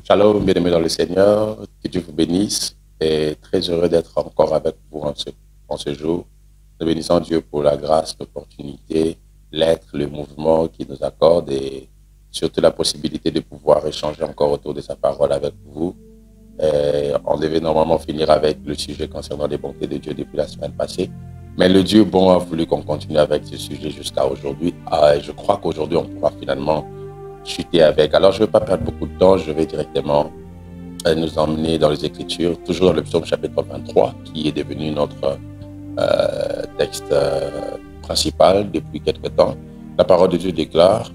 Shalom, bien-aimés dans le Seigneur, que Dieu vous bénisse et très heureux d'être encore avec vous en ce jour. Nous bénissons Dieu pour la grâce, l'opportunité, l'être, le mouvement qu'il nous accorde et surtout la possibilité de pouvoir échanger encore autour de sa parole avec vous. On devait normalement finir avec le sujet concernant les bontés de Dieu depuis la semaine passée, mais le Dieu bon a voulu qu'on continue avec ce sujet jusqu'à aujourd'hui. Je crois qu'aujourd'hui, on pourra finalement chuter avec. Alors, je ne vais pas perdre beaucoup de temps, je vais directement nous emmener dans les Écritures, toujours dans le psaume chapitre 23, qui est devenu notre texte principal depuis quelque temps. La parole de Dieu déclare: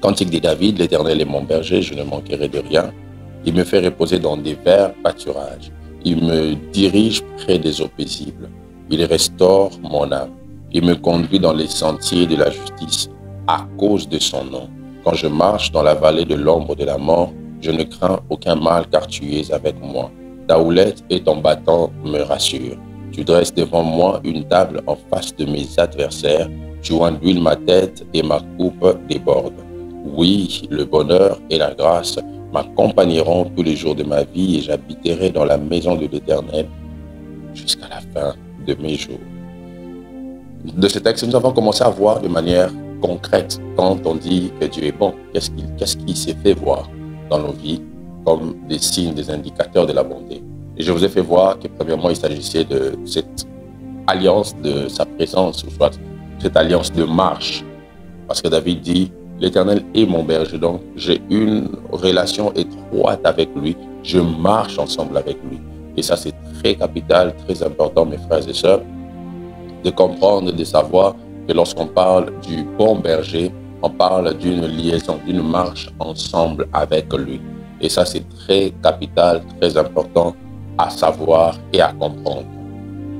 Cantique de David, l'Éternel est mon berger, je ne manquerai de rien. Il me fait reposer dans des verts pâturages. Il me dirige près des eaux paisibles. Il restaure mon âme. Il me conduit dans les sentiers de la justice à cause de son nom. Quand je marche dans la vallée de l'ombre de la mort, je ne crains aucun mal car tu es avec moi. Ta houlette et ton bâton me rassurent. Tu dresses devant moi une table en face de mes adversaires. Tu enduis ma tête et ma coupe déborde. Oui, le bonheur et la grâce m'accompagneront tous les jours de ma vie et j'habiterai dans la maison de l'Éternel jusqu'à la fin de mes jours. De ce texte, nous avons commencé à voir de manière concrète quand on dit que Dieu est bon. Qu'est-ce qui s'est fait voir dans nos vies comme des signes, des indicateurs de la bonté. Et je vous ai fait voir que premièrement, il s'agissait de cette alliance de sa présence, ou soit cette alliance de marche. Parce que David dit: l'Éternel est mon berger, donc j'ai une relation étroite avec lui, je marche ensemble avec lui. Et ça, c'est très capital, très important, mes frères et sœurs, de comprendre, de savoir que lorsqu'on parle du bon berger, on parle d'une liaison, d'une marche ensemble avec lui. Et ça, c'est très capital, très important à savoir et à comprendre.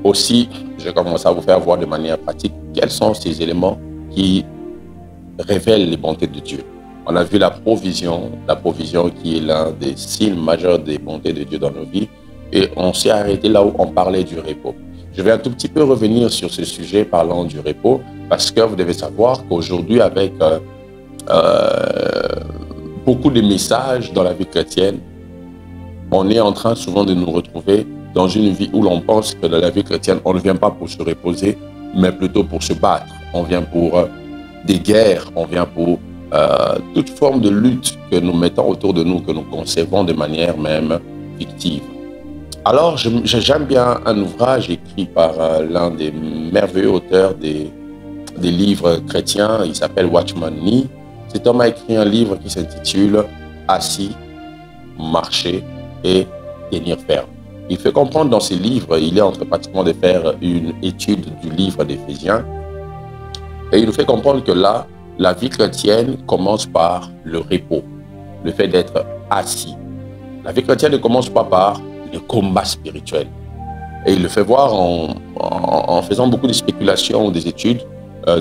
Aussi, je commence à vous faire voir de manière pratique quels sont ces éléments qui révèle les bontés de Dieu. On a vu la provision qui est l'un des signes majeurs des bontés de Dieu dans nos vies. Et on s'est arrêté là où on parlait du repos. Je vais un tout petit peu revenir sur ce sujet parlant du repos, parce que vous devez savoir qu'aujourd'hui, avec beaucoup de messages dans la vie chrétienne, on est en train souvent de nous retrouver dans une vie où l'on pense que dans la vie chrétienne, on ne vient pas pour se reposer, mais plutôt pour se battre. On vient pour des guerres, on vient pour toute forme de lutte que nous mettons autour de nous, que nous concevons de manière même fictive. Alors, j'aime bien un ouvrage écrit par l'un des merveilleux auteurs des livres chrétiens, il s'appelle Watchman Nee. Cet homme a écrit un livre qui s'intitule « Assis, marcher et tenir ferme ». Il fait comprendre dans ses livres, il est en train pratiquement de faire une étude du livre d'Éphésiens, et il nous fait comprendre que là, la vie chrétienne commence par le repos, le fait d'être assis. La vie chrétienne ne commence pas par le combat spirituel. Et il le fait voir en faisant beaucoup de spéculations, des études,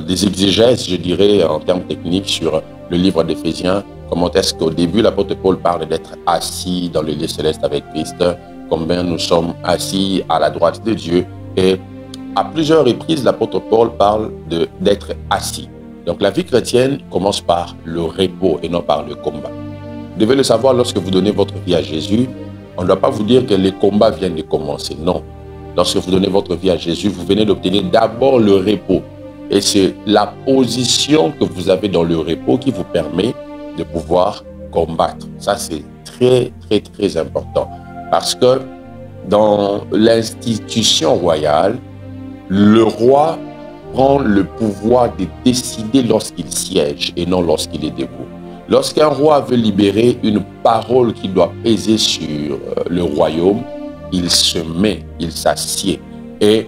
des exégèses, je dirais, en termes techniques sur le livre d'Éphésiens. Comment est-ce qu'au début, l'apôtre Paul parle d'être assis dans le lieu céleste avec Christ, combien nous sommes assis à la droite de Dieu. Et à plusieurs reprises, l'apôtre Paul parle d'être assis. Donc la vie chrétienne commence par le repos et non par le combat. Vous devez le savoir, lorsque vous donnez votre vie à Jésus, on ne doit pas vous dire que les combats viennent de commencer. Non. Lorsque vous donnez votre vie à Jésus, vous venez d'obtenir d'abord le repos. Et c'est la position que vous avez dans le repos qui vous permet de pouvoir combattre. Ça, c'est très, très, très important. Parce que dans l'institution royale, le roi prend le pouvoir de décider lorsqu'il siège et non lorsqu'il est debout. Lorsqu'un roi veut libérer une parole qui doit peser sur le royaume, il se met, il s'assied. Et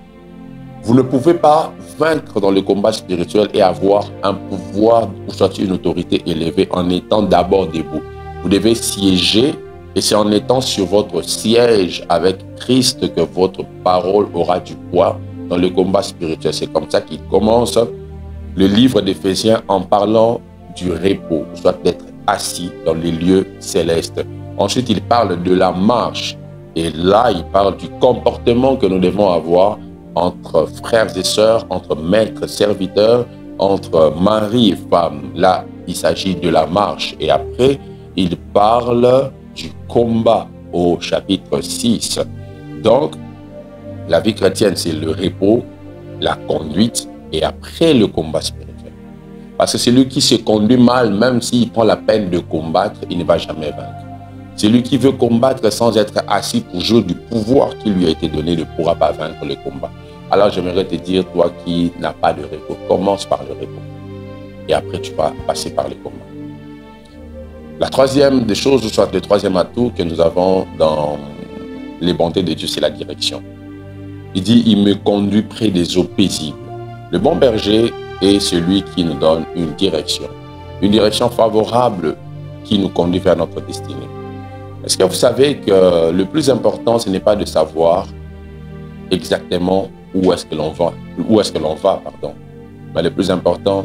vous ne pouvez pas vaincre dans le combat spirituel et avoir un pouvoir ou soit une autorité élevée en étant d'abord debout. Vous devez siéger et c'est en étant sur votre siège avec Christ que votre parole aura du poids dans le combat spirituel. C'est comme ça qu'il commence le livre d'Éphésiens en parlant du repos, soit d'être assis dans les lieux célestes. Ensuite, il parle de la marche. Et là, il parle du comportement que nous devons avoir entre frères et sœurs, entre maîtres, serviteurs, entre mari et femme. Là, il s'agit de la marche. Et après, il parle du combat au chapitre 6. Donc, la vie chrétienne, c'est le repos, la conduite et après le combat spirituel. Parce que celui qui se conduit mal, même s'il prend la peine de combattre, il ne va jamais vaincre. Celui qui veut combattre sans être assis pour jouer du pouvoir qui lui a été donné ne pourra pas vaincre le combat. Alors j'aimerais te dire, toi qui n'as pas de repos, commence par le repos. Et après tu vas passer par le combat. La troisième des choses, ou soit le troisième atout que nous avons dans les bontés de Dieu, c'est la direction. Il dit, il me conduit près des eaux paisibles. Le bon berger est celui qui nous donne une direction favorable qui nous conduit vers notre destinée. Est-ce que vous savez que le plus important, ce n'est pas de savoir exactement où est-ce que l'on va, mais le plus important,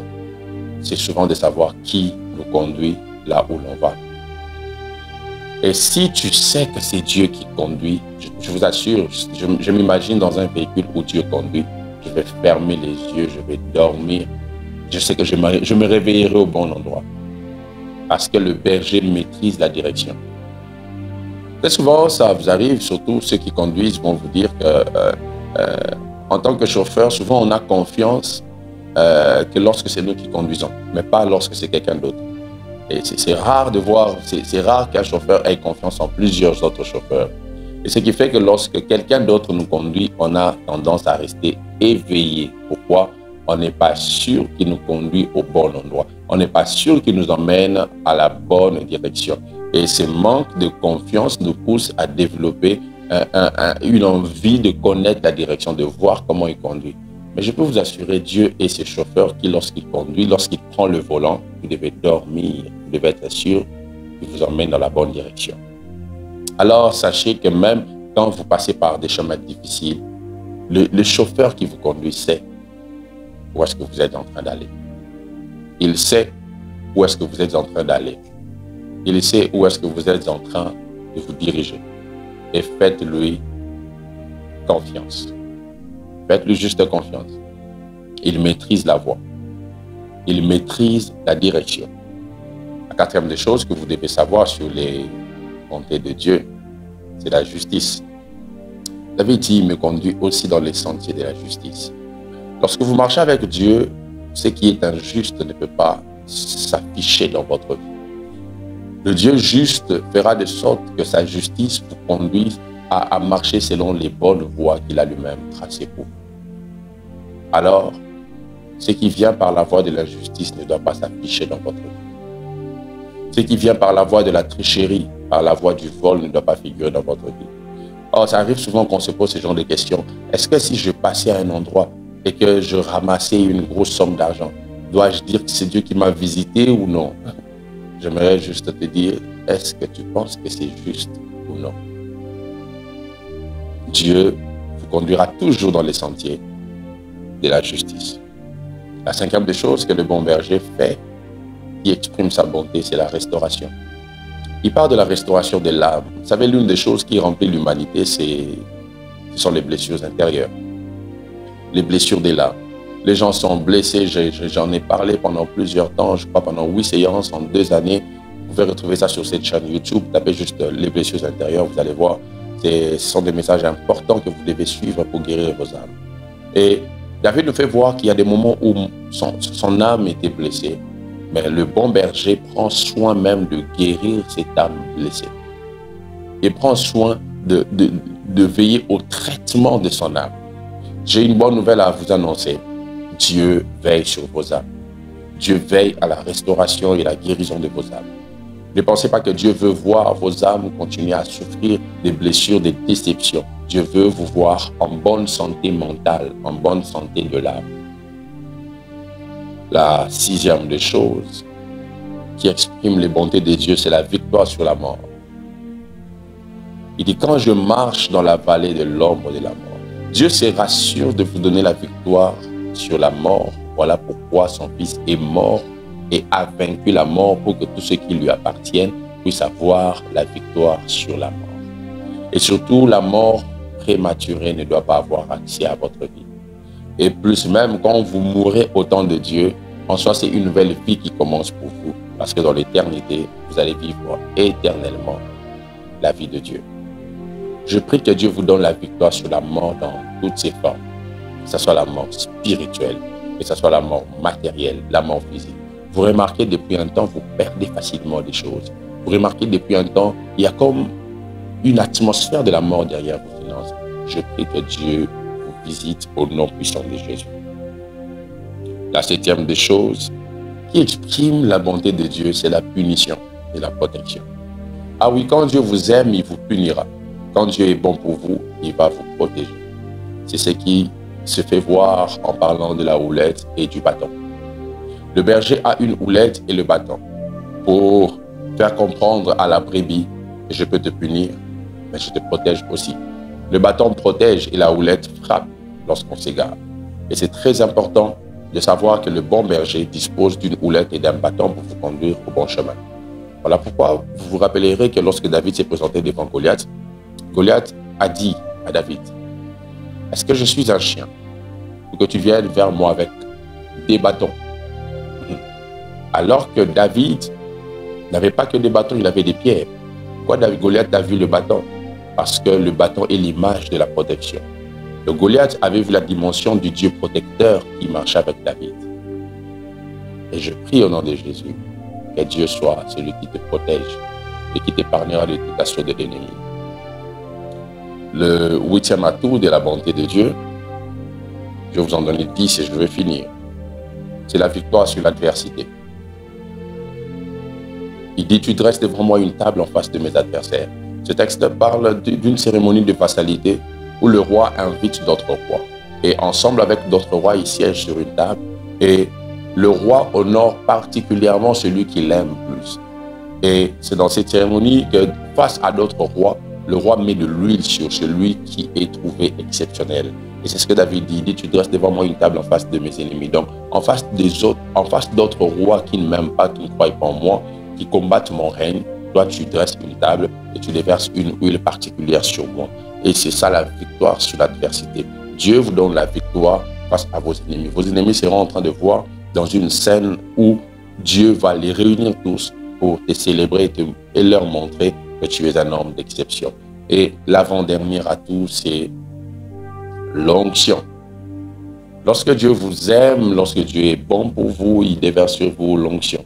c'est souvent de savoir qui nous conduit là où l'on va. Et si tu sais que c'est Dieu qui conduit, je vous assure, je m'imagine dans un véhicule où Dieu conduit, je vais fermer les yeux, je vais dormir. Je sais que je me réveillerai au bon endroit. Parce que le berger maîtrise la direction. Très souvent, ça vous arrive, surtout ceux qui conduisent vont vous dire que en tant que chauffeur, souvent on a confiance que lorsque c'est nous qui conduisons, mais pas lorsque c'est quelqu'un d'autre. Et c'est rare de voir, c'est rare qu'un chauffeur ait confiance en plusieurs autres chauffeurs. Et ce qui fait que lorsque quelqu'un d'autre nous conduit, on a tendance à rester éveillé. Pourquoi? On n'est pas sûr qu'il nous conduit au bon endroit. On n'est pas sûr qu'il nous emmène à la bonne direction. Et ce manque de confiance nous pousse à développer une envie de connaître la direction, de voir comment il conduit. Mais je peux vous assurer, Dieu est ce chauffeur qui, lorsqu'il conduit, lorsqu'il prend le volant, vous devez dormir, vous devez être sûr qu'il vous emmène dans la bonne direction. Alors, sachez que même quand vous passez par des chemins difficiles, le chauffeur qui vous conduit sait où est-ce que vous êtes en train d'aller. Il sait où est-ce que vous êtes en train d'aller. Il sait où est-ce que vous êtes en train de vous diriger. Et faites-lui confiance. Faites-lui juste confiance. Il maîtrise la voie. Il maîtrise la direction. La quatrième des choses que vous devez savoir sur les bontés de Dieu, c'est la justice. David dit, il me conduit aussi dans les sentiers de la justice. Lorsque vous marchez avec Dieu, ce qui est injuste ne peut pas s'afficher dans votre vie. Le Dieu juste fera de sorte que sa justice vous conduise à marcher selon les bonnes voies qu'il a lui-même tracées pour vous. Alors, ce qui vient par la voie de la justice ne doit pas s'afficher dans votre vie. Ce qui vient par la voie de la tricherie, par la voie du vol, ne doit pas figurer dans votre vie. Or, ça arrive souvent qu'on se pose ce genre de questions. Est-ce que si je passais à un endroit et que je ramassais une grosse somme d'argent, dois-je dire que c'est Dieu qui m'a visité ou non? J'aimerais juste te dire, est-ce que tu penses que c'est juste ou non? Dieu vous conduira toujours dans les sentiers de la justice. La cinquième des choses que le bon berger fait, qui exprime sa bonté, c'est la restauration. Il parle de la restauration de l'âme. Vous savez, l'une des choses qui remplit l'humanité, ce sont les blessures intérieures. Les blessures de l'âme. Les gens sont blessés, j'en ai parlé pendant plusieurs temps, je crois pendant 8 séances en 2 années. Vous pouvez retrouver ça sur cette chaîne YouTube, tapez juste les blessures intérieures, vous allez voir. Ce sont des messages importants que vous devez suivre pour guérir vos âmes. Et David nous fait voir qu'il y a des moments où son âme était blessée, mais le bon berger prend soin même de guérir cette âme blessée. Il prend soin de veiller au traitement de son âme. J'ai une bonne nouvelle à vous annoncer. Dieu veille sur vos âmes. Dieu veille à la restauration et la guérison de vos âmes. Ne pensez pas que Dieu veut voir vos âmes continuer à souffrir des blessures, des déceptions. Dieu veut vous voir en bonne santé mentale, en bonne santé de l'âme. La sixième des choses qui exprime les bontés de Dieu, c'est la victoire sur la mort. Il dit, quand je marche dans la vallée de l'ombre de la mort, Dieu se rassure de vous donner la victoire sur la mort. Voilà pourquoi son Fils est mort et a vaincu la mort pour que tous ceux qui lui appartiennent puissent avoir la victoire sur la mort. Et surtout, la mort prématurée ne doit pas avoir accès à votre vie. Et plus même, quand vous mourrez au temps de Dieu, en soi, c'est une nouvelle vie qui commence pour vous. Parce que dans l'éternité, vous allez vivre éternellement la vie de Dieu. Je prie que Dieu vous donne la victoire sur la mort dans toutes ses formes. Que ce soit la mort spirituelle, que ce soit la mort matérielle, la mort physique. Vous remarquez depuis un temps, vous perdez facilement des choses. Vous remarquez depuis un temps, il y a comme une atmosphère de la mort derrière vos finances. Je prie que Dieu vous visite au nom puissant de Jésus. La septième des choses qui exprime la bonté de Dieu, c'est la punition et la protection. Ah oui, quand Dieu vous aime, il vous punira. Quand Dieu est bon pour vous, il va vous protéger. C'est ce qui se fait voir en parlant de la houlette et du bâton. Le berger a une houlette et le bâton pour faire comprendre à la brebis que je peux te punir, mais je te protège aussi. Le bâton protège et la houlette frappe lorsqu'on s'égare. Et c'est très important de savoir que le bon berger dispose d'une houlette et d'un bâton pour vous conduire au bon chemin. Voilà pourquoi vous vous rappellerez que lorsque David s'est présenté devant Goliath, Goliath a dit à David, « Est-ce que je suis un chien pour que tu viennes vers moi avec des bâtons ?» Alors que David n'avait pas que des bâtons, il avait des pierres. Pourquoi Goliath a vu le bâton? Parce que le bâton est l'image de la protection. Le Goliath avait vu la dimension du Dieu protecteur qui marchait avec David. Et je prie au nom de Jésus que Dieu soit celui qui te protège et qui t'épargnera de toute assaut de l'ennemi. Le huitième atout de la bonté de Dieu, je vais vous en donner 10 et je vais finir. C'est la victoire sur l'adversité. Il dit, tu dresses devant moi une table en face de mes adversaires. Ce texte parle d'une cérémonie de vassalité où le roi invite d'autres rois. Et ensemble avec d'autres rois, ils siègent sur une table. Et le roi honore particulièrement celui qu'il aime plus. Et c'est dans cette cérémonie que face à d'autres rois, le roi met de l'huile sur celui qui est trouvé exceptionnel. Et c'est ce que David dit. Il dit, tu dresses devant moi une table en face de mes ennemis. Donc, en face des autres, en face d'autres rois qui ne m'aiment pas, qui ne croient pas en moi, qui combattent mon règne, toi, tu dresses une table et tu déverses une huile particulière sur moi. Et c'est ça la victoire sur l'adversité. Dieu vous donne la victoire face à vos ennemis. Vos ennemis seront en train de voir dans une scène où Dieu va les réunir tous pour te célébrer et leur montrer que tu es un homme d'exception. Et l'avant-dernier atout, c'est l'onction. Lorsque Dieu vous aime, lorsque Dieu est bon pour vous, il déverse sur vous l'onction.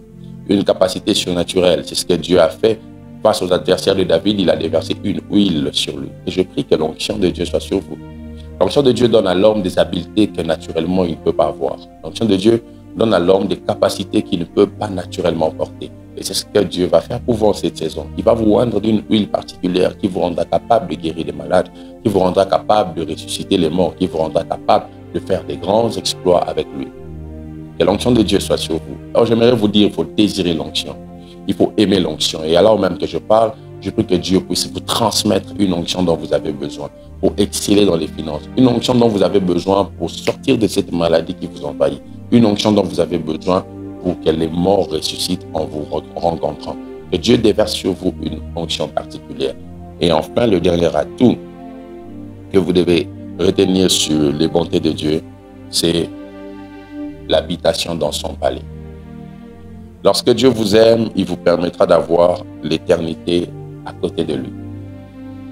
Une capacité surnaturelle, c'est ce que Dieu a fait face aux adversaires de David. Il a déversé une huile sur lui. Et je prie que l'onction de Dieu soit sur vous. L'onction de Dieu donne à l'homme des habiletés que naturellement il ne peut pas avoir. L'onction de Dieu donne à l'homme des capacités qu'il ne peut pas naturellement porter. Et c'est ce que Dieu va faire pour vous en cette saison. Il va vous oindre d'une huile particulière qui vous rendra capable de guérir les malades, qui vous rendra capable de ressusciter les morts, qui vous rendra capable de faire des grands exploits avec lui. Que l'onction de Dieu soit sur vous. Alors j'aimerais vous dire, il faut désirer l'onction. Il faut aimer l'onction. Et alors même que je parle, je prie que Dieu puisse vous transmettre une onction dont vous avez besoin pour exceller dans les finances. Une onction dont vous avez besoin pour sortir de cette maladie qui vous envahit. Une onction dont vous avez besoin pour que les morts ressuscitent en vous rencontrant. Que Dieu déverse sur vous une onction particulière. Et enfin, le dernier atout que vous devez retenir sur les bontés de Dieu, c'est l'habitation dans son palais. Lorsque Dieu vous aime, il vous permettra d'avoir l'éternité à côté de lui.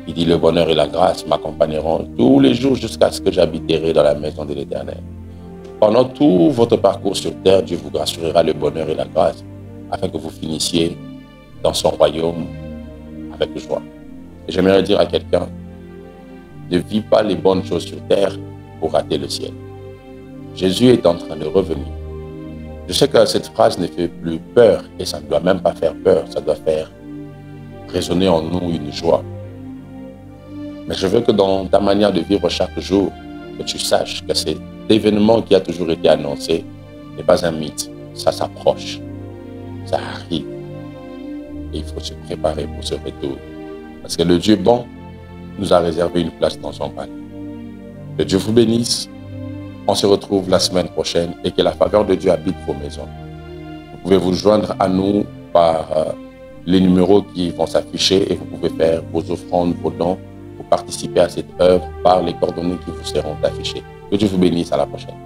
Il dit, le bonheur et la grâce m'accompagneront tous les jours jusqu'à ce que j'habiterai dans la maison de l'Éternel. Pendant tout votre parcours sur terre, Dieu vous assurera le bonheur et la grâce afin que vous finissiez dans son royaume avec joie. Et j'aimerais dire à quelqu'un, ne vis pas les bonnes choses sur terre pour rater le ciel. Jésus est en train de revenir. Je sais que cette phrase ne fait plus peur et ça ne doit même pas faire peur, ça doit faire résonner en nous une joie. Mais je veux que dans ta manière de vivre chaque jour, que tu saches que cet événement qui a toujours été annoncé n'est pas un mythe, ça s'approche, ça arrive. Et il faut se préparer pour ce retour. Parce que le Dieu bon nous a réservé une place dans son palais. Que Dieu vous bénisse. On se retrouve la semaine prochaine et que la faveur de Dieu habite vos maisons. Vous pouvez vous joindre à nous par les numéros qui vont s'afficher et vous pouvez faire vos offrandes, vos dons pour participer à cette œuvre par les coordonnées qui vous seront affichées. Que Dieu vous bénisse, à la prochaine.